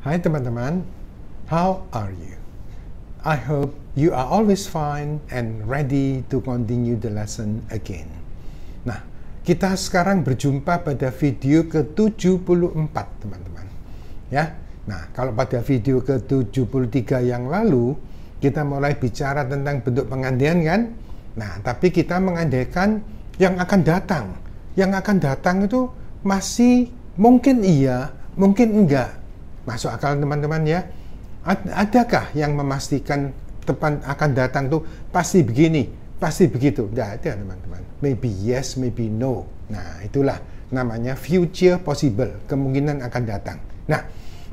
Hai teman-teman, how are you? I hope you are always fine and ready to continue the lesson again. Nah, kita sekarang berjumpa pada video ke-74 teman-teman. Ya, nah kalau pada video ke-73 yang lalu kita mulai bicara tentang bentuk pengandaian kan? Nah, tapi kita mengandaikan yang akan datang. Yang akan datang itu masih mungkin iya, mungkin enggak. Masuk akal teman-teman ya. Adakah yang memastikan teman akan datang tuh pasti begini, pasti begitu? Tidak ada teman-teman. Maybe yes, maybe no. Nah itulah namanya future possible, kemungkinan akan datang. Nah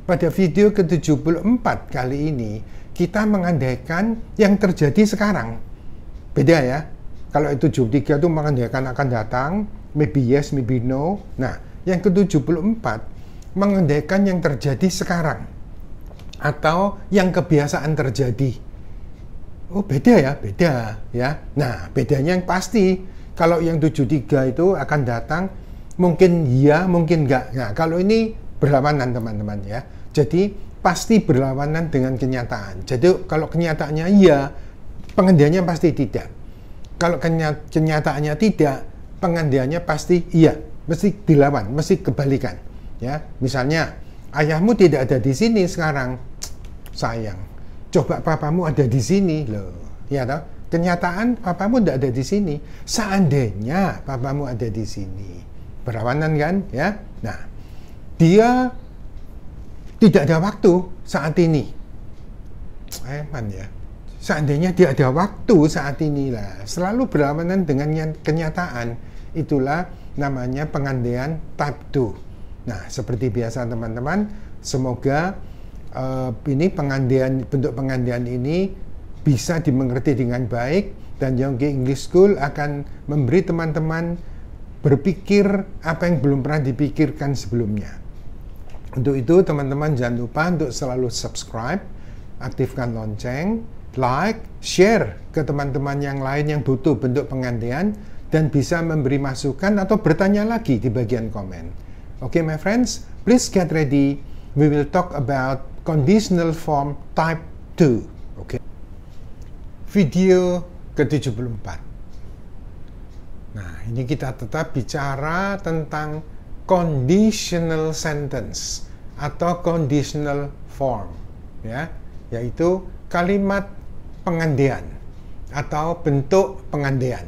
pada video ke-74 kali ini kita mengandaikan yang terjadi sekarang. Beda ya. Kalau itu 73 itu mengandaikan akan datang, maybe yes, maybe no. Nah yang ke-74 mengandaikan yang terjadi sekarang atau yang kebiasaan terjadi. Oh beda ya, beda ya. Nah bedanya yang pasti kalau yang 73 itu akan datang mungkin iya, mungkin enggak. Nah kalau ini berlawanan teman-teman ya. Jadi pasti berlawanan dengan kenyataan. Jadi kalau kenyataannya iya, pengandaiannya pasti tidak. Kalau kenyataannya tidak, pengandaiannya pasti iya. Mesti dilawan, mesti kebalikan. Ya, misalnya ayahmu tidak ada di sini sekarang, sayang. Coba papamu ada di sini loh, ya toh? Kenyataan papamu tidak ada di sini. Seandainya papamu ada di sini, berlawanan kan? Ya, nah dia tidak ada waktu saat ini. Eman ya. Seandainya dia ada waktu saat ini lah, selalu berlawanan dengan kenyataan. Itulah namanya pengandaian type 2. Nah, seperti biasa teman-teman, semoga ini bentuk pengandaian ini bisa dimengerti dengan baik dan Yonggi English School akan memberi teman-teman berpikir apa yang belum pernah dipikirkan sebelumnya. Untuk itu teman-teman jangan lupa untuk selalu subscribe, aktifkan lonceng, like, share ke teman-teman yang lain yang butuh bentuk pengandaian dan bisa memberi masukan atau bertanya lagi di bagian komen. Okay, my friends, please get ready. We will talk about conditional form type 2. Okay. Video ke-74. Nah, ini kita tetap bicara tentang conditional sentence atau conditional form, ya, yaitu kalimat pengandaian atau bentuk pengandaian.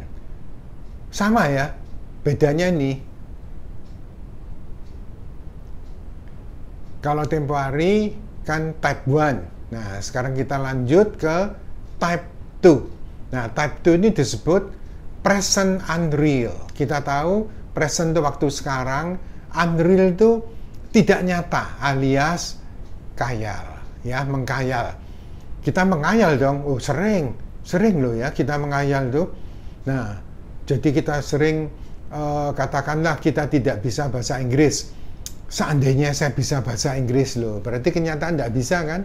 Sama ya, bedanya nih. Kalau tempo hari kan type 1. Nah, sekarang kita lanjut ke type 2. Nah, type 2 ini disebut present unreal. Kita tahu present itu waktu sekarang, unreal itu tidak nyata alias khayal, ya, mengkhayal. Kita menghayal dong. Oh, sering loh ya kita menghayal tuh. Nah, jadi kita sering katakanlah kita tidak bisa bahasa Inggris. Seandainya saya bisa bahasa Inggris loh, berarti kenyataan tidak bisa kan?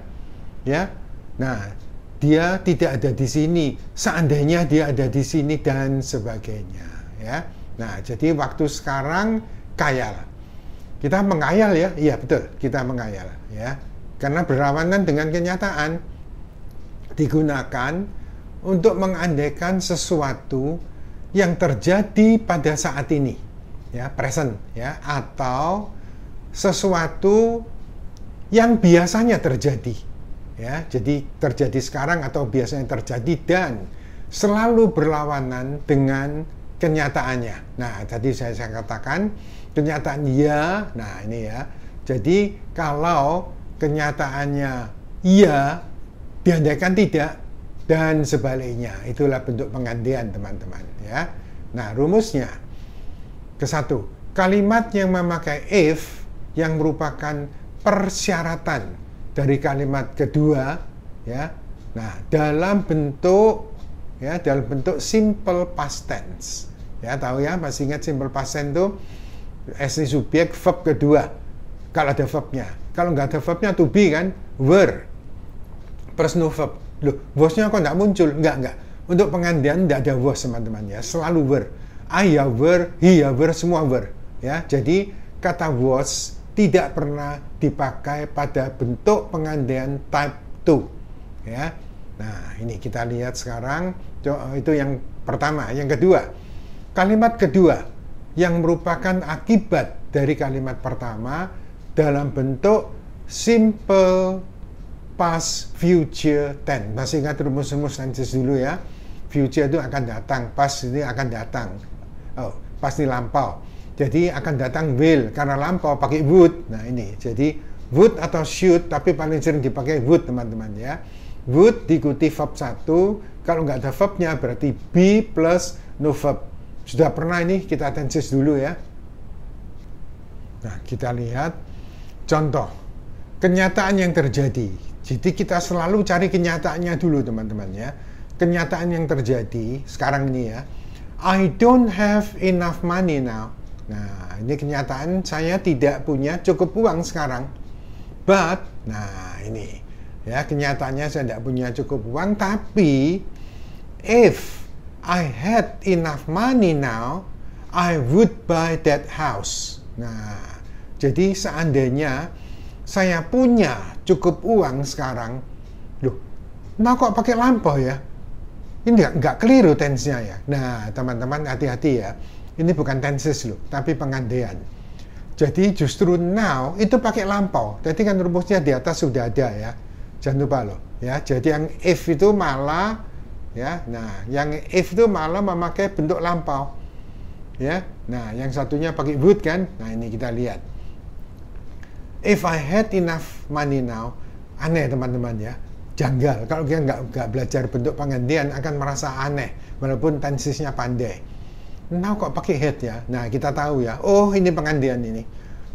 Ya, nah dia tidak ada di sini. Seandainya dia ada di sini dan sebagainya. Ya, nah jadi waktu sekarang khayal. Kita menghayal ya, iya betul kita menghayal ya, karena berlawanan dengan kenyataan. Digunakan untuk mengandaikan sesuatu yang terjadi pada saat ini, ya present ya, atau sesuatu yang biasanya terjadi ya, jadi terjadi sekarang atau biasanya terjadi dan selalu berlawanan dengan kenyataannya. Nah tadi saya katakan kenyataan iya. Nah ini ya, jadi kalau kenyataannya iya diandaikan tidak dan sebaliknya, itulah bentuk pengandaian teman-teman ya. Nah rumusnya ke-1, kalimat yang memakai if yang merupakan persyaratan dari kalimat kedua ya. Nah, dalam bentuk simple past tense. Ya, tahu ya, masih ingat simple past tense itu SI subjek verb kedua. Kalau ada verbnya. Kalau nggak ada verbnya to be kan, were. Personal verb. Loh, was-nya kok nggak muncul? Nggak. Untuk pengandaian nggak ada was teman-teman ya, selalu were. I were, he were, semua were. Ya, jadi kata was tidak pernah dipakai pada bentuk pengandaian type 2. Ya. Nah, ini kita lihat sekarang, itu yang pertama. Yang kedua, kalimat kedua yang merupakan akibat dari kalimat pertama dalam bentuk simple past future tense. Masih ingat rumus-rumus tenses dulu ya. Future itu akan datang, past ini akan datang. Pasti lampau. Jadi akan datang will, karena lampau pakai would. Nah ini, jadi would atau should, tapi paling sering dipakai would teman-teman ya. Would diikuti verb 1, kalau nggak ada verbnya berarti be plus no verb. Sudah pernah ini kita tenses dulu ya. Nah kita lihat contoh kenyataan yang terjadi. Jadi kita selalu cari kenyataannya dulu teman-teman ya. Kenyataan yang terjadi sekarang ini ya. I don't have enough money now. Nah, ini kenyataan saya tidak punya cukup uang sekarang. But, nah ini ya kenyataannya saya tidak punya cukup uang. Tapi if I had enough money now, I would buy that house. Nah, jadi seandainya saya punya cukup uang sekarang, loh, nah kok pakai lampau ya? Ini nggak keliru tense-nya ya. Nah, teman-teman hati-hati ya. Ini bukan tenses loh, tapi pengandaian. Jadi justru now itu pakai lampau. Jadi kan rumusnya di atas sudah ada ya. Jangan lupa loh. Ya, jadi yang if itu malah ya. Nah, yang if itu malah memakai bentuk lampau. Ya. Nah, yang satunya pakai would kan. Nah, ini kita lihat. If I had enough money now, aneh teman-teman ya. Janggal. Kalau kita nggak belajar bentuk penggantian akan merasa aneh walaupun tensesnya pandai. Now kok pakai had ya? Nah kita tahu ya. Oh ini penggantian ini,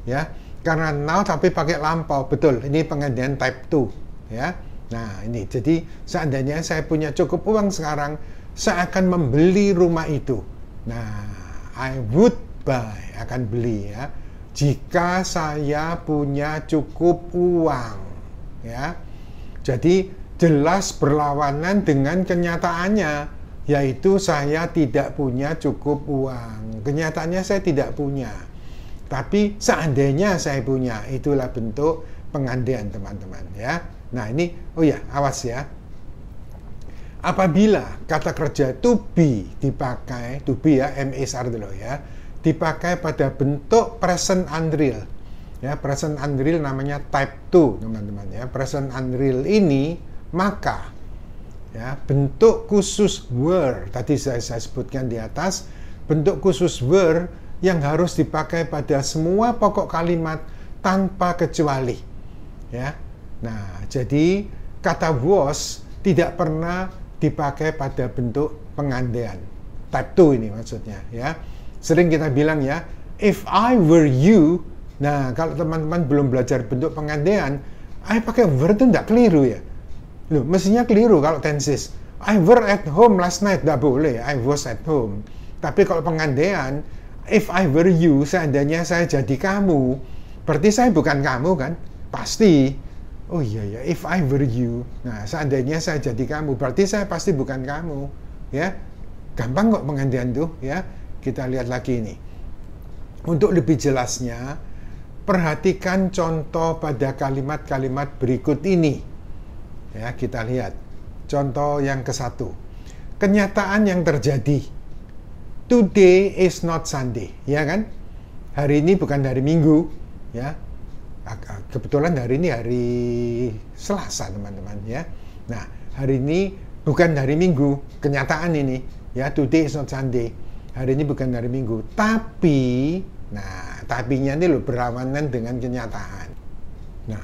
ya. Karena now tapi pakai lampau, betul. Ini penggantian type 2, ya. Nah ini jadi seandainya saya punya cukup uang sekarang, saya akan membeli rumah itu. Nah I would buy, akan beli ya. Jika saya punya cukup uang, ya. Jadi jelas berlawanan dengan kenyataannya, yaitu saya tidak punya cukup uang. Kenyataannya saya tidak punya. Tapi seandainya saya punya, itulah bentuk pengandaian teman-teman ya. Nah ini, oh ya, awas ya. Apabila kata kerja to be dipakai, to be ya, MSR dulu ya, dipakai pada bentuk present unreal. Ya, present unreal namanya type 2 teman-teman ya. Present unreal ini maka ya bentuk khusus were tadi saya sebutkan di atas, bentuk khusus were yang harus dipakai pada semua pokok kalimat tanpa kecuali ya. Nah jadi kata was tidak pernah dipakai pada bentuk pengandaian type 2 ini maksudnya ya. Sering kita bilang ya, if I were you. Nah, kalau teman-teman belum belajar bentuk pengandaian, I pakai were itu tidak keliru ya. Loh, mestinya keliru kalau tenses. I were at home last night, tidak boleh. I was at home. Tapi kalau pengandaian, if I were you, seandainya saya jadi kamu, berarti saya bukan kamu kan? Pasti. Oh iya ya, if I were you. Nah, seandainya saya jadi kamu, berarti saya pasti bukan kamu. Ya, gampang kok pengandaian tuh ya. Kita lihat lagi ini. Untuk lebih jelasnya, perhatikan contoh pada kalimat-kalimat berikut ini. Ya, kita lihat. Contoh yang ke-1. Kenyataan yang terjadi. Today is not Sunday, ya kan? Hari ini bukan hari Minggu, ya. Kebetulan hari ini hari Selasa, teman-teman, ya. Nah, hari ini bukan hari Minggu, kenyataan ini, ya. Today is not Sunday. Hari ini bukan hari Minggu, tapi nah, tapinya ini loh berlawanan dengan kenyataan. Nah,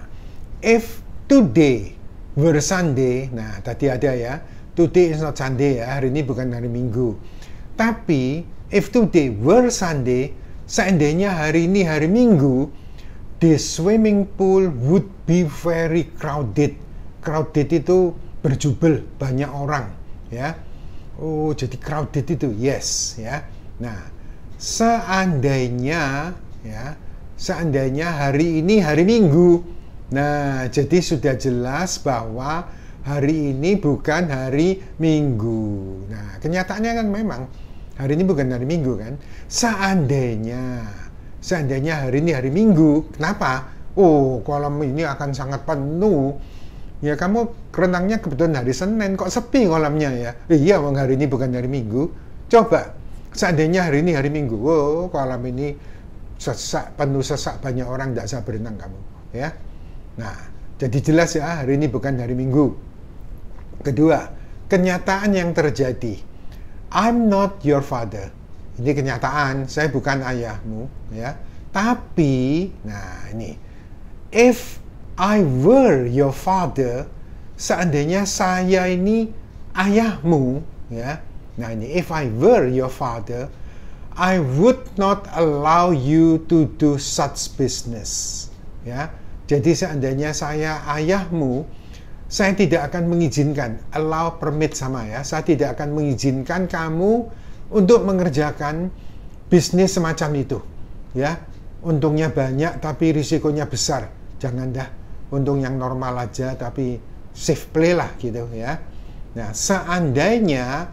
if today were Sunday, nah tadi ada ya, today is not Sunday ya, hari ini bukan hari Minggu. Tapi, if today were Sunday, seandainya hari ini hari Minggu, the swimming pool would be very crowded. Crowded itu berjubel, banyak orang, ya. Oh, jadi crowded itu, yes, ya. Nah, seandainya hari ini hari Minggu, nah jadi sudah jelas bahwa hari ini bukan hari Minggu. Nah kenyataannya kan memang hari ini bukan hari Minggu kan. Seandainya seandainya hari ini hari Minggu, kenapa? Oh, kolam ini akan sangat penuh. Ya, kamu renangnya kebetulan hari Senin, kok sepi kolamnya ya? Iya, hari ini bukan hari Minggu. Coba, seandainya hari ini hari Minggu, oh, kolam ini penuh sesak, banyak orang tidak bisa berenang kamu. Ya, nah, jadi jelas ya, hari ini bukan hari Minggu. Kedua, kenyataan yang terjadi. I'm not your father. Ini kenyataan, saya bukan ayahmu, ya. Tapi, nah ini, if I were your father, seandainya saya ini ayahmu, ya. Nah ini, if I were your father, I would not allow you to do such business, ya. Jadi seandainya saya ayahmu, saya tidak akan mengizinkan, allow, permit sama ya, saya tidak akan mengizinkan kamu untuk mengerjakan bisnis semacam itu, ya. Untungnya banyak tapi risikonya besar, jangan dah untung yang normal aja tapi safe play lah gitu ya. Nah, seandainya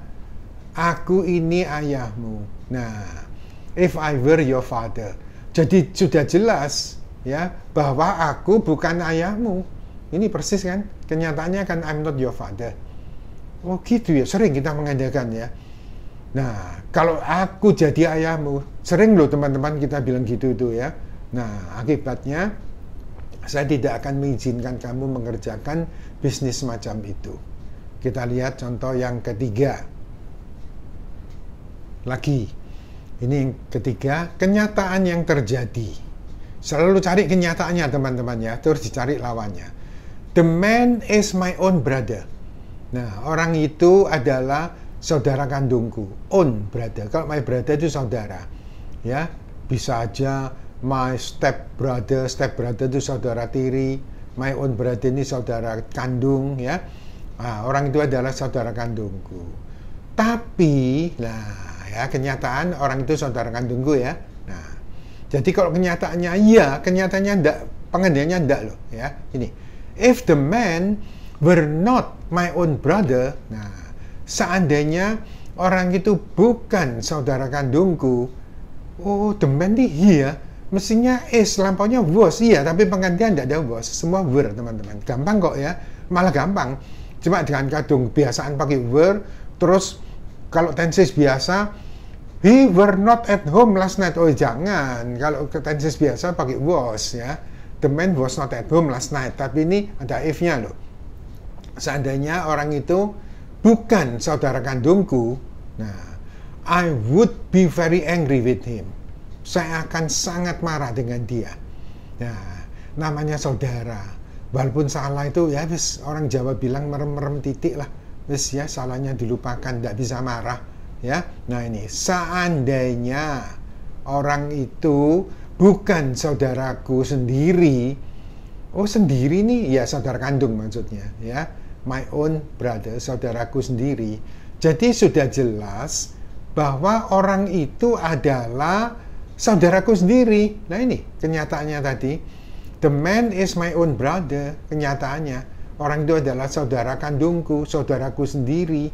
aku ini ayahmu, nah, if I were your father, jadi sudah jelas ya bahwa aku bukan ayahmu. Ini persis kan, kenyataannya kan I'm not your father. Oh gitu ya, sering kita mengadakan ya. Nah, kalau aku jadi ayahmu, sering loh teman-teman kita bilang gitu itu ya. Nah, akibatnya saya tidak akan mengizinkan kamu mengerjakan bisnis semacam itu. Kita lihat contoh yang ketiga. Lagi, ini yang ketiga, kenyataan yang terjadi. Selalu cari kenyataannya teman-teman ya, terus dicari lawannya. The man is my own brother. Nah, orang itu adalah saudara kandungku. Own brother. Kalau my brother itu saudara. Ya, bisa aja my step brother itu saudara tiri. My own brother ini saudara kandung ya. Nah, orang itu adalah saudara kandungku. Tapi, nah ya, kenyataan orang itu saudara kandungku ya. Nah, jadi kalau kenyataannya iya, kenyataannya enggak, pengendiannya enggak loh ya. Ini. If the man were not my own brother, nah, seandainya orang itu bukan saudara kandungku, oh, the man nih iya, mestinya is, lampaunya was, iya, tapi penggantian tidak ada was, semua were teman-teman, gampang kok ya, malah gampang, cuma dengan kandung biasaan pakai were, terus kalau tenses biasa, he were not at home last night, oh jangan, kalau tenses biasa pakai was ya. The man was not at home last night. Tapi ini ada if-nya loh. Seandainya orang itu bukan saudara kandungku, nah, I would be very angry with him. Saya akan sangat marah dengan dia. Nah, namanya saudara. Walaupun salah itu, ya wis, orang Jawa bilang merem-merem titik lah. Wis ya, salahnya dilupakan, tidak bisa marah. Ya, nah ini, seandainya orang itu bukan saudaraku sendiri, oh sendiri nih, ya saudara kandung maksudnya, ya, my own brother, saudaraku sendiri. Jadi sudah jelas bahwa orang itu adalah saudaraku sendiri. Nah ini kenyataannya tadi, the man is my own brother, kenyataannya orang itu adalah saudara kandungku, saudaraku sendiri.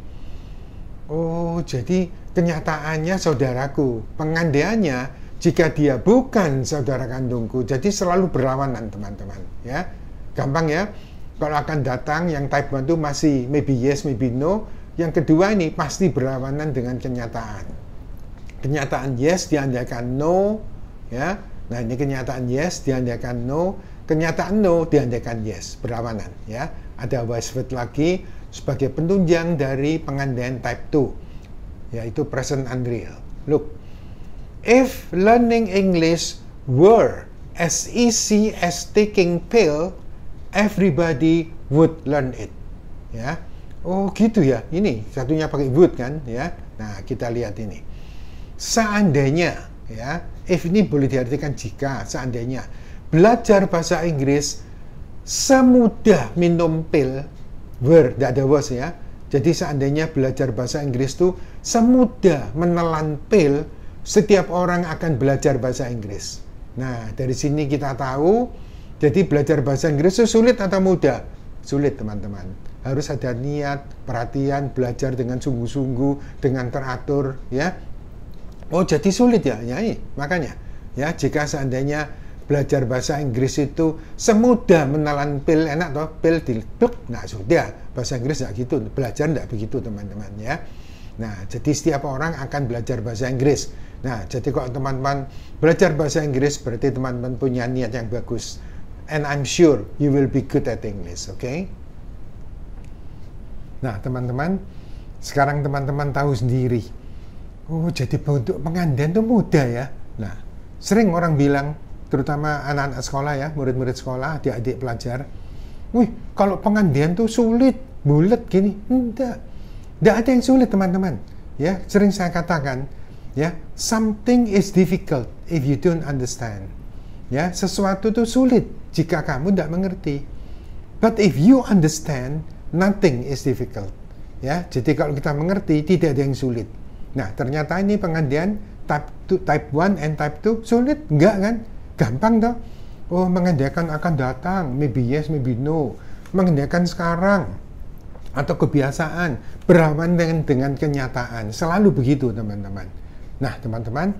Oh, jadi kenyataannya saudaraku, pengandaiannya jika dia bukan saudara kandungku, jadi selalu berlawanan teman-teman ya, gampang ya. Kalau akan datang yang type 1 itu masih maybe yes, maybe no. Yang kedua ini pasti berlawanan dengan kenyataan. Kenyataan yes diandaikan no ya. Nah ini kenyataan yes diandaikan no, kenyataan no diandaikan yes, berlawanan ya. Ada was verb lagi sebagai penunjang dari pengandaian type 2, yaitu present unreal. Look, if learning English were as easy as taking pill, everybody would learn it. Ya, oh gitu ya. Ini satunya pakai would kan? Ya. Nah kita lihat ini. Seandainya, ya, if ini boleh diartikan jika. Seandainya belajar bahasa Inggris semudah minum pil, were, tidak ada was ya. Jadi seandainya belajar bahasa Inggris itu semudah menelan pil, setiap orang akan belajar bahasa Inggris. Nah, dari sini kita tahu, jadi belajar bahasa Inggris itu sulit atau mudah? Sulit, teman-teman. Harus ada niat, perhatian, belajar dengan sungguh-sungguh, dengan teratur, ya. Oh, jadi sulit ya? Ya, makanya. Ya, jika seandainya belajar bahasa Inggris itu semudah menelan pil, enak toh, pil dileduk, nah sudah. Bahasa Inggris tidak gitu, belajar tidak begitu teman-teman ya. Nah, jadi setiap orang akan belajar bahasa Inggris. Nah, jadi kalau teman-teman belajar bahasa Inggris, berarti teman-teman punya niat yang bagus. And I'm sure you will be good at English, okay? Nah, teman-teman, sekarang teman-teman tahu sendiri. Oh, jadi untuk pengandian itu mudah ya. Nah, sering orang bilang, terutama anak-anak sekolah ya, murid-murid sekolah, adik-adik pelajar, wih, kalau pengandian tuh sulit, bulet gini. Enggak ada yang sulit teman-teman. Ya, sering saya katakan, ya, something is difficult if you don't understand. Ya, sesuatu itu sulit jika kamu tidak mengerti. But if you understand, nothing is difficult. Ya, jadi kalau kita mengerti, tidak ada yang sulit. Nah, ternyata ini pengandian type 1 and type 2 sulit? Enggak kan? Gampang toh. Oh, mengandikan akan datang, maybe yes, maybe no. Mengandikan sekarang atau kebiasaan, berawan dengan kenyataan. Selalu begitu, teman-teman. Nah, teman-teman,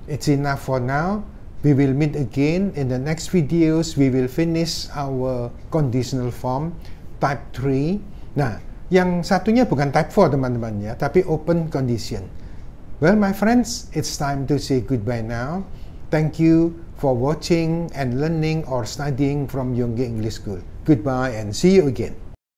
it's enough for now. We will meet again in the next videos. We will finish our conditional form type 3. Nah, yang satunya bukan type 4, teman-teman ya, tapi open condition. Well, my friends, it's time to say goodbye now. Thank you for watching and learning or studying from Yonggi English School. Goodbye and see you again.